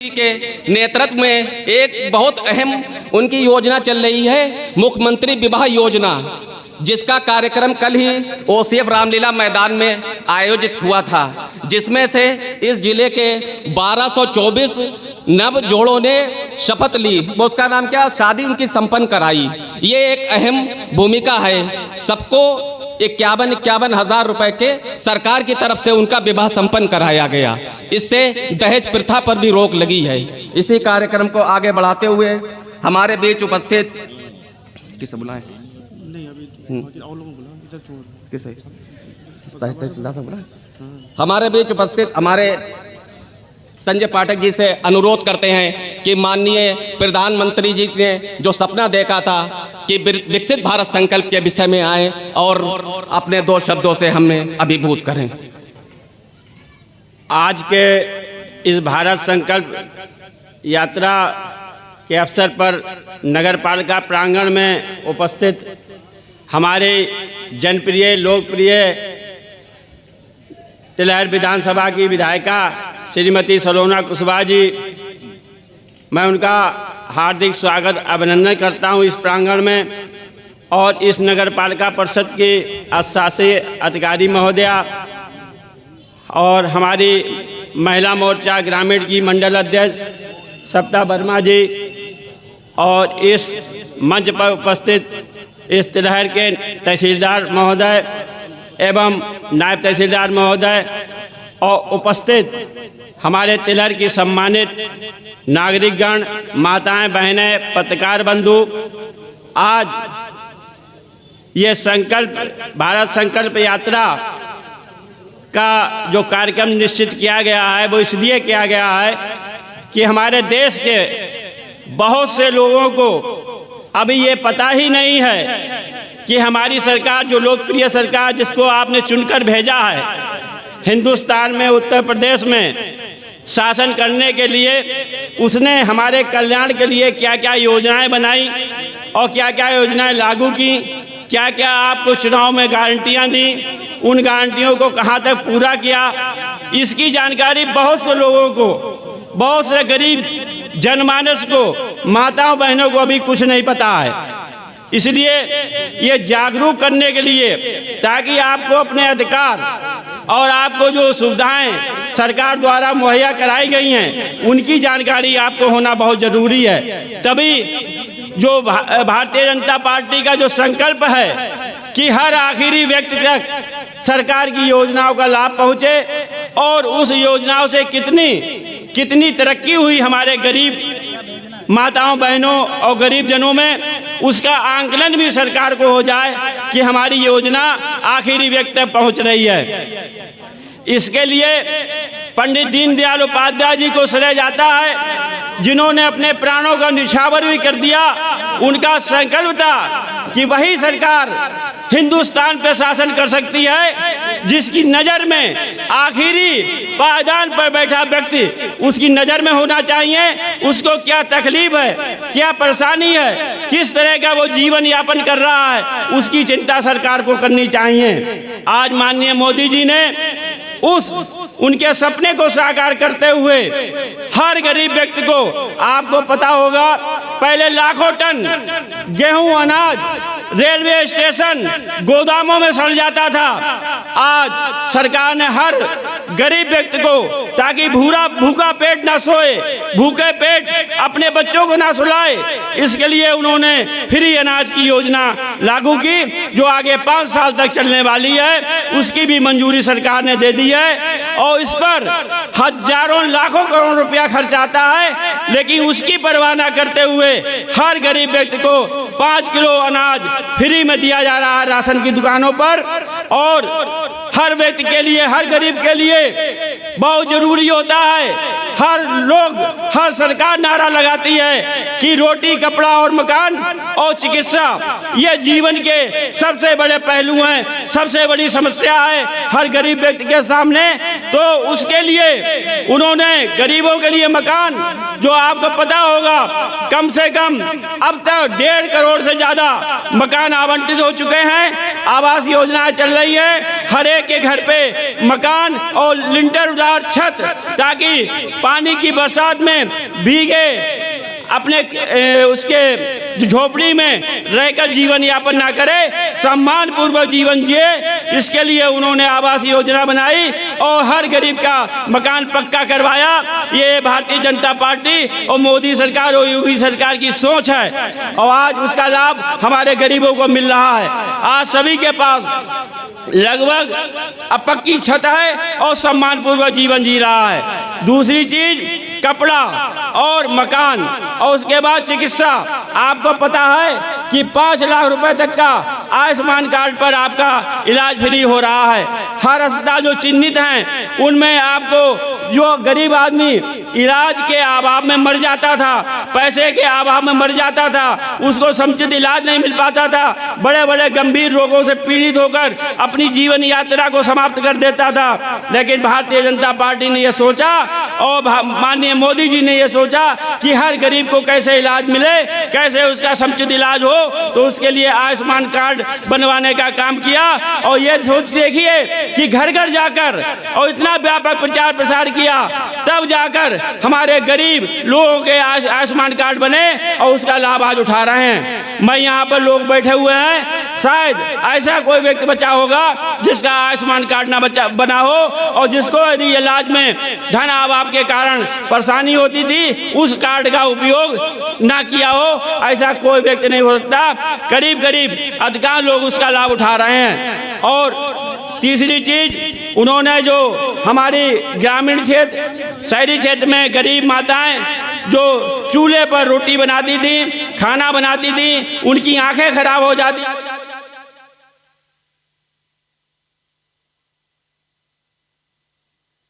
के नेतृत्व में एक बहुत अहम उनकी योजना चल रही है, मुख्यमंत्री विवाह योजना, जिसका कार्यक्रम कल ही ओसीएफ रामलीला मैदान में आयोजित हुआ था, जिसमें से इस जिले के 1224 नव जोड़ों ने शपथ ली। वो उसका नाम क्या, शादी उनकी संपन्न कराई। ये एक अहम भूमिका है। सबको 51 हज़ार रुपए के सरकार की तरफ से उनका विवाह संपन्न कराया गया। इससे दहेज प्रथा पर भी रोक लगी है। इसी कार्यक्रम को आगे बढ़ाते हुए हमारे बीच उपस्थित किसे बुलाएं? नहीं, अभी और लोगों को बुलाएं। किसे? तहसीलदार साहब बुलाएं। हमारे बीच उपस्थित हमारे संजय पाठक जी से अनुरोध करते हैं कि माननीय प्रधानमंत्री जी ने जो सपना देखा था कि विकसित भारत संकल्प के विषय में आए और अपने 2 शब्दों से हमें अभिभूत करें। आज के इस भारत संकल्प यात्रा के अवसर पर नगर पालिका प्रांगण में उपस्थित हमारे जनप्रिय लोकप्रिय तिलहर विधानसभा की विधायिका श्रीमती सलोना कुशवाहा जी, मैं उनका हार्दिक स्वागत अभिनंदन करता हूं इस प्रांगण में। और इस नगर पालिका परिषद के अशासी अधिकारी महोदया और हमारी महिला मोर्चा ग्रामीण की मंडल अध्यक्ष सप्ता वर्मा जी और इस मंच पर उपस्थित इस तिलहर के तहसीलदार महोदय एवं नायब तहसीलदार महोदय और उपस्थित हमारे तिलहर की सम्मानित नागरिकगण, माताएं, बहनें, पत्रकार बंधु, आज ये संकल्प भारत संकल्प यात्रा का जो कार्यक्रम निश्चित किया गया है वो इसलिए किया गया है कि हमारे देश के बहुत से लोगों को अभी ये पता ही नहीं है कि हमारी सरकार, जो लोकप्रिय सरकार जिसको आपने चुनकर भेजा है हिंदुस्तान में, उत्तर प्रदेश में शासन करने के लिए, उसने हमारे कल्याण के लिए क्या क्या योजनाएं बनाई और क्या क्या योजनाएं लागू की, क्या क्या आपको चुनाव में गारंटियां दी, उन गारंटियों को कहां तक पूरा किया, इसकी जानकारी बहुत से लोगों को, बहुत से गरीब जनमानस को, माताओं बहनों को अभी कुछ नहीं पता है। इसलिए ये जागरूक करने के लिए, ताकि आपको अपने अधिकार और आपको जो सुविधाएं सरकार द्वारा मुहैया कराई गई हैं उनकी जानकारी आपको होना बहुत ज़रूरी है। तभी जो भारतीय जनता पार्टी का जो संकल्प है कि हर आखिरी व्यक्ति तक सरकार की योजनाओं का लाभ पहुंचे और उस योजनाओं से कितनी तरक्की हुई हमारे गरीब माताओं बहनों और गरीब जनों में, उसका आंकलन भी सरकार को हो जाए कि हमारी योजना आखिरी व्यक्ति तक पहुंच रही है। इसके लिए पंडित दीनदयाल उपाध्याय जी को श्रेय जाता है, जिन्होंने अपने प्राणों का निछावर भी कर दिया। उनका संकल्प था कि वही सरकार हिंदुस्तान पे शासन कर सकती है जिसकी नज़र में आखिरी पायदान पर बैठा व्यक्ति, उसकी नज़र में होना चाहिए उसको क्या तकलीफ है, क्या परेशानी है, किस तरह का वो जीवन यापन कर रहा है, उसकी चिंता सरकार को करनी चाहिए। आज माननीय मोदी जी ने उनके सपने को साकार करते हुए हर गरीब व्यक्ति को, आपको पता होगा पहले लाखों टन गेहूं अनाज रेलवे स्टेशन गोदामों में सड़ जाता था। आज सरकार ने हर गरीब व्यक्ति को, ताकि भूखा पेट ना सोए, भूखे पेट अपने बच्चों को ना सुलाए, इसके लिए उन्होंने फ्री अनाज की योजना लागू की, जो आगे 5 साल तक चलने वाली है। उसकी भी मंजूरी सरकार ने दे दी है और इस पर हजारों लाखों करोड़ रुपया खर्च आता है, लेकिन उसकी परवाह न करते हुए हर गरीब व्यक्ति को 5 किलो अनाज फ्री में दिया जा रहा है राशन की दुकानों पर। और हर व्यक्ति के लिए, हर गरीब के लिए बहुत जरूरी होता है, हर सरकार नारा लगाती है कि रोटी, कपड़ा और मकान और चिकित्सा ये जीवन के सबसे बड़े पहलू हैं, सबसे बड़ी समस्या है हर गरीब व्यक्ति के सामने। तो उसके लिए उन्होंने गरीबों के लिए मकान, जो आपको पता होगा कम से कम अब तक 1.5 करोड़ से ज़्यादा मकान आवंटित हो चुके हैं, आवास योजना चल रही है। हर एक के घर पे मकान और लिंटरदार छत, ताकि पानी की बरसात में भीगे अपने उसके झोपड़ी में रहकर जीवन यापन ना करे, सम्मान पूर्वक जीवन जिए। इसके लिए उन्होंने आवास योजना बनाई और हर गरीब का मकान पक्का करवाया। ये भारतीय जनता पार्टी और मोदी सरकार और योगी सरकार की सोच है और आज उसका लाभ हमारे गरीबों को मिल रहा है। आज सभी के पास लगभग अब पक्की छत है और सम्मान पूर्वक जीवन जी रहा है। दूसरी चीज कपड़ा और मकान और उसके बाद चिकित्सा। आपको पता है कि 5 लाख रुपए तक का आयुष्मान कार्ड पर आपका इलाज फ्री हो रहा है। हर अस्पताल जो चिन्हित हैं उनमें आपको जो गरीब आदमी इलाज के अभाव में मर जाता था, पैसे के अभाव में मर जाता था, उसको समुचित इलाज नहीं मिल पाता था, बड़े बड़े गंभीर रोगों से पीड़ित होकर अपनी जीवन यात्रा को समाप्त कर देता था। लेकिन भारतीय जनता पार्टी ने यह सोचा और माननीय मोदी जी ने यह सोचा कि हर गरीब को कैसे इलाज मिले, कैसे उसका समुचित इलाज हो, तो उसके लिए आयुष्मान कार्ड बनवाने का काम किया। और ये सोच देखिए कि घर घर जाकर और इतना व्यापक प्रचार प्रसार किया, तब जाकर हमारे गरीब लोगों के आयुष्मान कार्ड बने और उसका लाभ आज उठा रहे हैं। मैं यहाँ पर लोग बैठे हुए हैं, शायद ऐसा कोई व्यक्ति बचा होगा जिसका आयुष्मान कार्ड ना बना हो और जिसको यदि इलाज में धन अभाव के कारण परेशानी होती थी, उस कार्ड का उपयोग ना किया हो, ऐसा कोई व्यक्ति नहीं हो सकता। करीब करीब अधिकांश लोग उसका लाभ उठा रहे हैं। और तीसरी चीज, उन्होंने जो हमारी ग्रामीण क्षेत्र, शहरी क्षेत्र में गरीब माताएं जो चूल्हे पर रोटी बनाती थी, खाना बनाती थी, उनकी आंखें खराब हो जाती,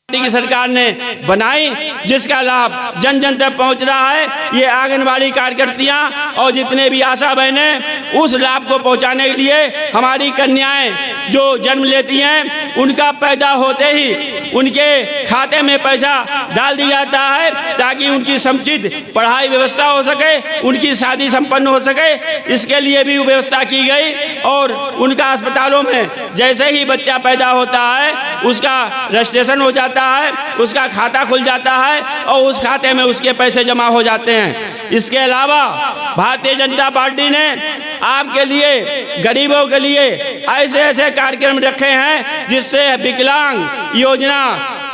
की सरकार ने बनाई, जिसका लाभ जन जन तक पहुंच रहा है। ये आंगनबाड़ी कार्यकर्तियां और जितने भी आशा बहनें, उस लाभ को पहुंचाने के लिए हमारी कन्याएं जो जन्म लेती हैं, उनका पैदा होते ही उनके खाते में पैसा डाल दिया जाता है ताकि उनकी समुचित पढ़ाई व्यवस्था हो सके, उनकी शादी संपन्न हो सके। इसके लिए भी व्यवस्था की गई और उनका अस्पतालों में जैसे ही बच्चा पैदा होता है उसका रजिस्ट्रेशन हो जाता है, उसका खाता खुल जाता है और उस खाते में उसके पैसे जमा हो जाते हैं। इसके अलावा भारतीय जनता पार्टी ने आपके लिए, गरीबों के लिए ऐसे ऐसे कार्यक्रम रखे हैं जिससे विकलांग योजना,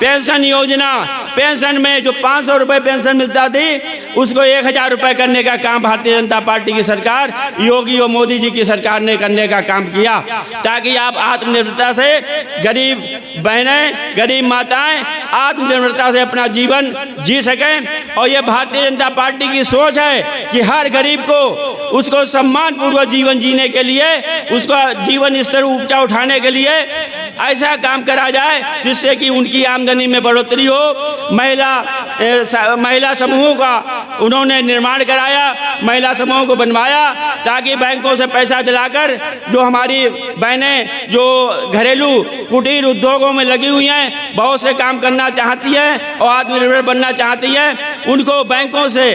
पेंशन योजना, पेंशन में जो 500 रुपये पेंशन मिलता थी उसको 1000 रुपये करने का काम भारतीय जनता पार्टी की सरकार, योगी और मोदी जी की सरकार ने करने का काम किया, ताकि आप आत्मनिर्भरता से, गरीब बहनें, गरीब माताएं आत्मनिर्भरता से अपना जीवन जी सकें। और ये भारतीय जनता पार्टी की सोच है कि हर गरीब को उसको सम्मान पूर्वक जीवन जीने के लिए, उसका जीवन स्तर ऊंचा उठाने के लिए ऐसा काम करा जाए जिससे कि उनकी आमदनी में बढ़ोतरी हो। महिला समूहों का उन्होंने निर्माण कराया, महिला समूहों को बनवाया ताकि बैंकों से पैसा दिलाकर जो हमारी बहनें जो घरेलू कुटीर उद्योगों में लगी हुई हैं, बहुत से काम करना चाहती हैं और आत्मनिर्भर बनना चाहती हैं, उनको बैंकों से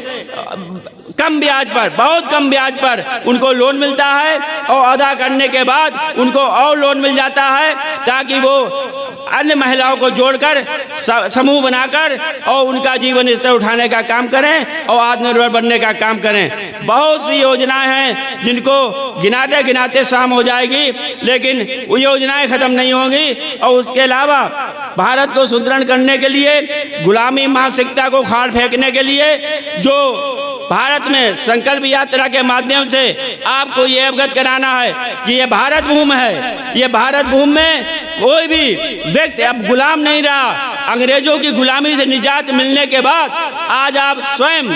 कम ब्याज पर, बहुत कम ब्याज पर उनको लोन मिलता है और अदा करने के बाद उनको और लोन मिल जाता है ताकि वो अन्य महिलाओं को जोड़कर समूह बनाकर और उनका जीवन स्तर उठाने का काम करें और आत्मनिर्भर बनने का काम करें। बहुत सी योजनाएं हैं जिनको गिनाते गिनाते शाम हो जाएगी, लेकिन वो योजनाएं खत्म नहीं होंगी। और उसके अलावा भारत को सुदृढ़ करने के लिए, गुलामी मानसिकता को खाड़ फेंकने के लिए जो भारत में संकल्प यात्रा के माध्यम से आपको ये अवगत कराना है कि ये भारत भूमि है, ये भारत भूमि में कोई भी व्यक्ति अब गुलाम नहीं रहा। अंग्रेजों की गुलामी से निजात मिलने के बाद आज आप स्वयं,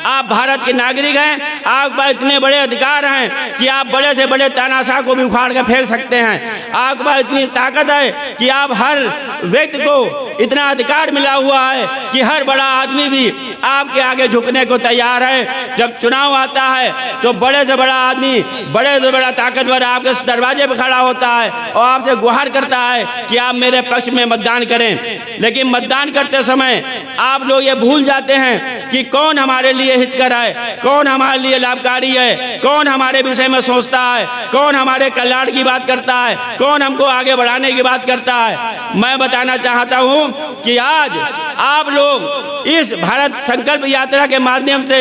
आप भारत के नागरिक हैं, आप पास इतने बड़े अधिकार हैं कि आप बड़े से बड़े तानाशाह को भी उखाड़ कर फेंक सकते हैं। आपके पास इतनी ताकत है कि आप हर व्यक्ति को इतना अधिकार मिला हुआ है कि हर बड़ा आदमी भी आपके आगे झुकने को तैयार है। जब चुनाव आता है तो बड़े से बड़ा आदमी, बड़े से बड़ा ताकतवर आपके दरवाजे पर खड़ा होता है और आपसे गुहार करता है कि आप मेरे पक्ष में मतदान करें। लेकिन मतदान करते समय आप लोग ये भूल जाते हैं कि कौन हमारे लिए हितकर है, कौन हमारे लिए लाभकारी है, कौन हमारे विषय में सोचता है, कौन हमारे कल्याण की बात करता है, कौन हमको आगे बढ़ाने की बात करता है। मैं बताना चाहता हूं कि आज आप लोग इस भारत संकल्प यात्रा के माध्यम से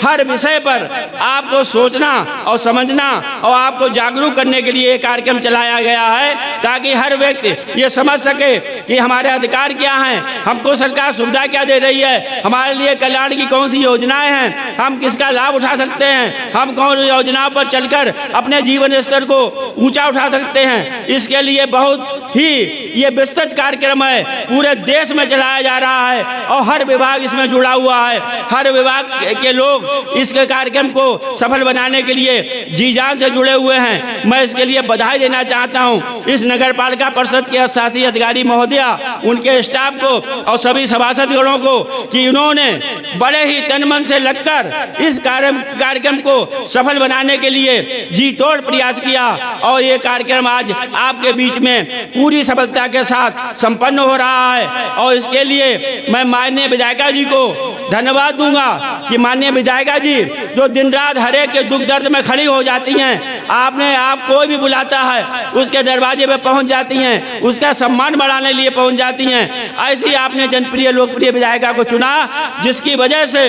हर विषय पर आपको सोचना और समझना और आपको जागरूक करने के लिए एक कार्यक्रम चलाया गया है, ताकि हर व्यक्ति ये समझ सके कि हमारे अधिकार क्या हैं, हमको सरकार सुविधा क्या दे रही है, हमारे लिए कल्याण की कौन सी योजनाएं हैं, हम किसका लाभ उठा सकते हैं, हम कौन योजनाओं पर चलकर अपने जीवन स्तर को ऊंचा उठा सकते हैं। इसके लिए बहुत ही ये विस्तृत कार्यक्रम है, पूरे देश में चलाया जा रहा है और हर विभाग इसमें जुड़ा हुआ है। हर विभाग के लोग इसके कार्यक्रम को सफल बनाने के लिए जी जान से जुड़े हुए हैं। मैं इसके लिए बधाई देना चाहता हूं इस नगर पालिका परिषद के शासी अधिकारी महोदया, उनके स्टाफ को और सभी सभासदगणों को कि उन्होंने बड़े ही तन मन से लगकर इस कार्यक्रम को सफल बनाने के लिए जी तोड़ प्रयास किया और ये कार्यक्रम आज आपके बीच में पूरी सफलता के साथ संपन्न हो रहा है। और इसके लिए मैं माननीय विधायिका जी को धन्यवाद दूंगा कि माननीय विधायिका जी जो दिन रात हर एक के दुख दर्द में खड़ी हो जाती हैं, आपने आप कोई भी बुलाता है उसके दरवाजे पे पहुंच जाती हैं, उसका सम्मान बढ़ाने लिए पहुंच जाती हैं। ऐसी आपने जनप्रिय लोकप्रिय विधायिका को चुना, जिसकी वजह से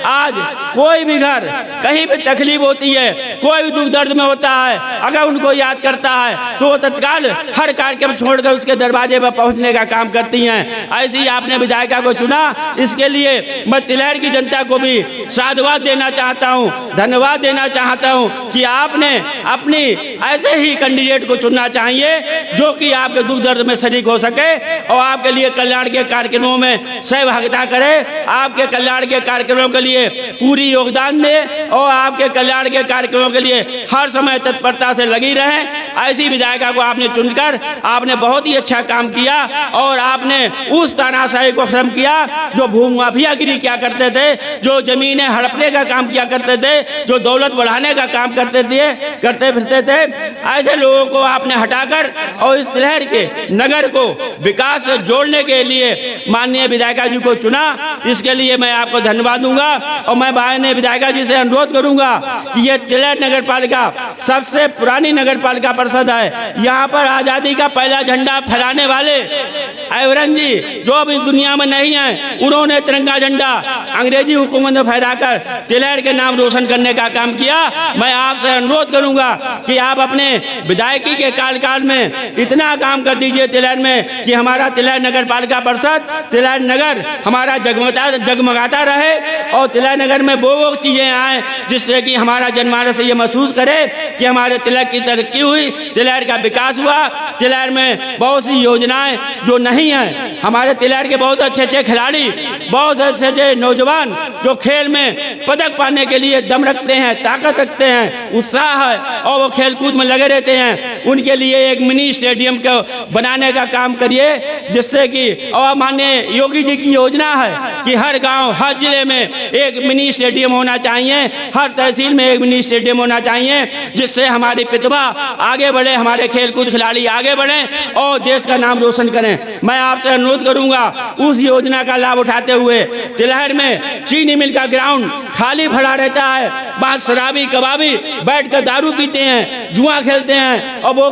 आज कोई भी घर कहीं भी तकलीफ होती है, कोई भी दुख दर्द में होता है, अगर उनको याद करता है तो वो तत्काल हर कार्यक्रम छोड़कर उसके दरवाजे पर पहुंचने का काम करती हैं। ऐसी आपने विधायिका को चुना, इसके लिए मैं तिलहर की जनता को भी साधुवाद देना चाहता हूं, धन्यवाद देना चाहता हूं कि आपने अपनी ऐसे ही कैंडिडेट को चुनना चाहिए जो कि आपके दुख दर्द में शरीक हो सके और आपके लिए कल्याण के कार्यक्रमों में सहभागिता करे, आपके कल्याण के कार्यक्रमों के लिए पूरी योगदान दे और आपके कल्याण के कार्यक्रमों के लिए हर समय तत्परता से लगी रहे। ऐसी विधायिका को आपने चुनकर आपने बहुत ही अच्छा काम किया और आपने उस तानाशाही को खत्म किया जो भूमाफियागिरी क्या करते थे, जो जमीनें हड़पने का काम किया करते थे, जो दौलत बढ़ाने का काम करते फिरते थे। ऐसे लोगों को आपने हटाकर और इस तिलहर के नगर को विकास से जोड़ने के लिए माननीय विधायिका जी को चुना। इसके लिए मैं आपको धन्यवाद दूंगा और मैं माननीय विधायिका जी से अनुरोध करूंगा कि ये तिलहर नगर पालिका सबसे पुरानी नगर पालिका परिषद है। यहाँ पर आज़ादी का पहला झंडा फहराने वाले ऐवरन जी जो अब इस दुनिया में नहीं है, उन्होंने तिरंगा झंडा अंग्रेजी हुकूमत में फहराकर तिलहर के नाम रोशन करने का काम किया। मैं आपसे अनुरोध करूंगा कि आप अपने विधायकी के कार्यकाल में इतना काम कर दीजिए तिलहर में कि हमारा तिलहर नगर पालिका परिषद, तिलहर नगर हमारा जगमगाता रहे और तिलहर नगर में वो चीज़ें आए जिससे कि हमारा जनमानस ये महसूस करे कि हमारे तिलहर की तरक्की हुई, तिलहर का विकास हुआ। तिलहर में बहुत सी योजनाएं जो नहीं हैं, हमारे तिलहर के बहुत अच्छे अच्छे खिलाड़ी, बहुत अच्छे अच्छे नौजवान जो खेल में पदक पाने के लिए दम रखते हैं, ताकत रखते हैं, उत्साह है और वो खेल कूद में लगे रहते हैं, उनके लिए एक मिनी स्टेडियम को बनाने का काम करिए जिससे कि और माननीय योगी जी की योजना है कि हर गांव हर जिले में एक मिनी स्टेडियम होना चाहिए, हर तहसील में एक मिनी स्टेडियम होना चाहिए जिससे हमारी प्रतिभा आगे बढ़े, हमारे खेलकूद खिलाड़ी आगे बढ़ें और देश का नाम रोशन करें। मैं आपसे अनुरोध करूंगा उस योजना का लाभ उठाते हुए तिलहर में चीनी मिल का ग्राउंड खाली पड़ा रहता है, वहाँ शराबी कबाबी बैठ कर दारू पीते हैं, जुआ खेलते हैं और वो